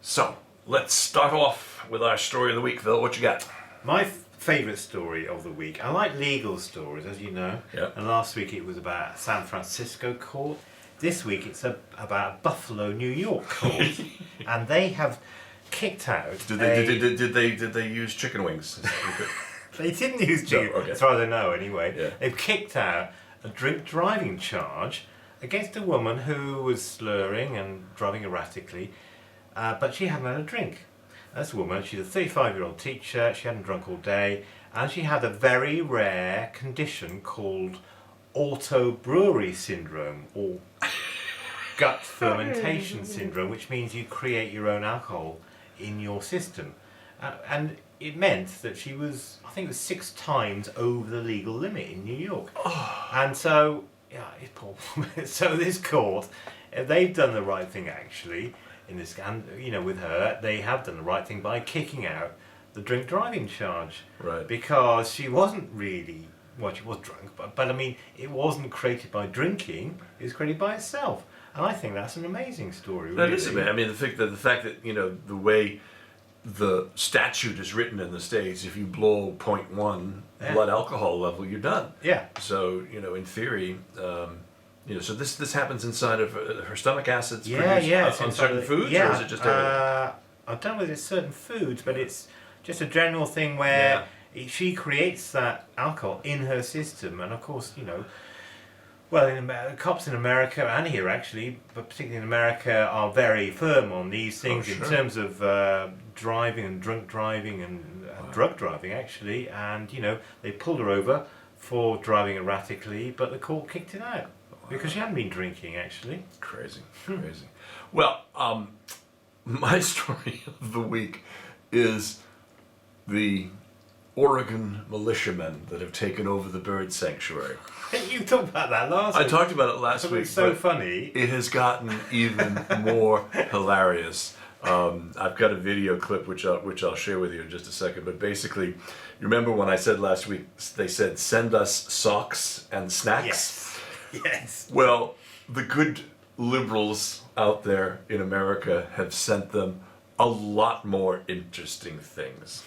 So, let's start off with our story of the week. Phil, what you got? My favourite story of the week. I like legal stories, as you know. Yeah. And last week it was about San Francisco court. This week it's about Buffalo, New York court. And they have kicked out. Did they use chicken wings? They didn't use chicken. No, okay. As far as I know, anyway. Yeah. They've kicked out a drink driving charge against a woman who was slurring and driving erratically, but she hadn't had a drink. This woman, she's a 35-year-old teacher, she hadn't drunk all day, and she had a very rare condition called auto-brewery syndrome, or gut fermentation syndrome, which means you create your own alcohol in your system. And it meant that she was, I think it was 6 times over the legal limit in New York. Oh. And so, yeah, it's poor woman. So this court, they've done the right thing actually. In this, and with her, they have done the right thing by kicking out the drink driving charge, Right? Because she wasn't really, well, she was drunk, but I mean, it wasn't created by drinking; it was created by itself, and I think that's an amazing story. That really. is amazing. I mean, the fact that the way the statute is written in the States, if you blow 0.1 blood alcohol level, you're done. Yeah. So in theory. So this happens inside of her stomach acids It's on certain foods, yeah. or is it just I don't know if it's certain foods, but it's just a general thing where she creates that alcohol in her system, and of course, well, cops in America and here actually, but particularly in America, are very firm on these things in terms of driving and drunk driving and drug driving actually, and they pulled her over for driving erratically, but the court kicked it out. Because she hadn't been drinking, actually. Crazy. Well, my story of the week is the Oregon Militiamen that have taken over the bird sanctuary. You talked about that last week. I talked about it last week. It's so but funny. It has gotten even more hilarious. I've got a video clip which I'll share with you in just a second. But basically, you remember when I said last week, they said, send us socks and snacks? Yes. Well, the good liberals out there in America have sent them a lot more interesting things.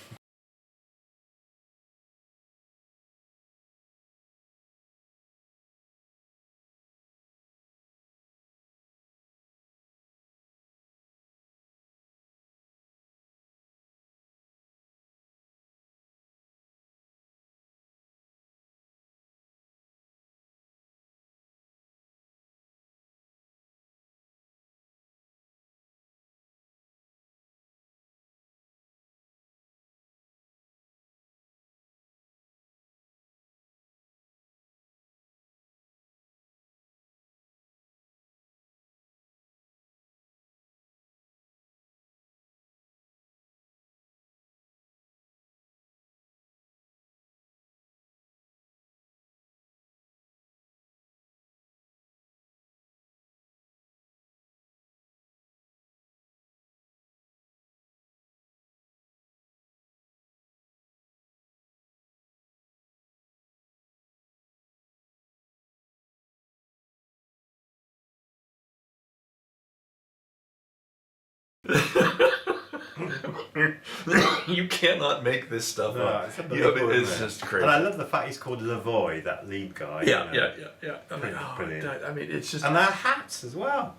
You cannot make this stuff up. It's unbelievable, it's just crazy. And I love the fact he's called Lavoy, that lead guy. Yeah. Brilliant. I mean, it's just... And their hats as well.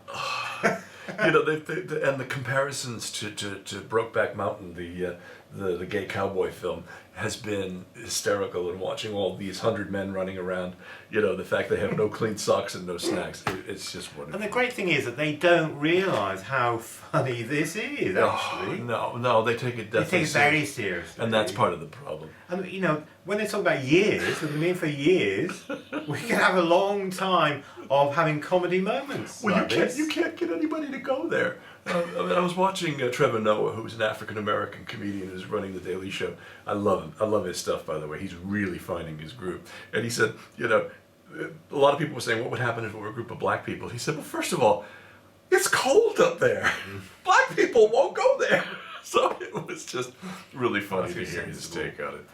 and the comparisons to Brokeback Mountain, the gay cowboy film, has been hysterical. And watching all these 100 men running around, the fact they have no clean socks and no snacks, it's just wonderful. And the great thing is that they don't realise how funny this is, actually. No, they take it definitely. They take it very seriously. And that's part of the problem. And when they talk about years, we've been here for years, we can have a long time of having comedy moments. Well, like you can't get anybody to go there. I was watching Trevor Noah, who's an African-American comedian who's running The Daily Show. I love him. I love his stuff, by the way. He's really finding his groove. And he said, a lot of people were saying, what would happen if it were a group of black people? He said, well, first of all, it's cold up there. Black people won't go there. So it was just really funny to hear his take on it.